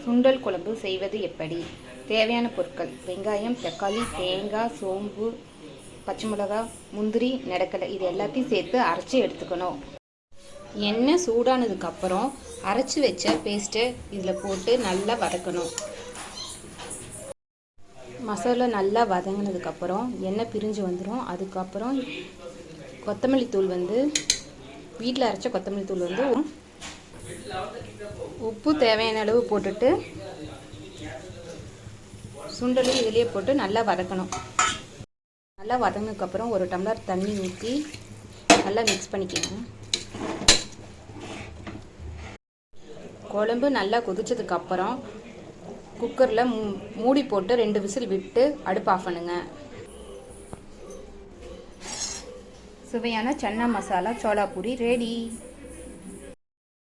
சுண்டல் குழம்பு செய்வது எப்படி? தேவையான பொருட்கள்: வெங்காயம், தக்காளி, தேங்காய், சோம்பு, பச்சை மிளகாய், முந்திரி, நிலக்கடலை. இது எல்லாத்தையும் சேர்த்து அரைச்சி எடுத்துக்கணும். எண்ணெய் சூடானதுக்கப்புறம் அரைச்சி வச்ச பேஸ்ட்டை இதில் போட்டு நல்லா வதக்கணும். மசாலா நல்லா வதங்கினதுக்கப்புறம் எண்ணெய் பிரிஞ்சு வந்துடும். அதுக்கப்புறம் கொத்தமல்லி தூள் வீட்டில் அரைச்ச கொத்தமல்லி தூள் உப்பு தேவையான அளவு போட்டுட்டு சுண்டலையும் இதிலேயே போட்டு நல்லா வதக்கணும். நல்லா வதங்கினதுக்கப்புறம் ஒரு டம்ளர் தண்ணி ஊற்றி நல்லா மிக்ஸ் பண்ணிக்கணும். குழம்பு நல்லா கொதிச்சதுக்கப்புறம் குக்கரில் மூடி போட்டு 2 விசில் விட்டு அடுப்பு ஆஃப் பண்ணுங்க. சுவையான சன்னா மசாலா சோளா பூரி ரெடி.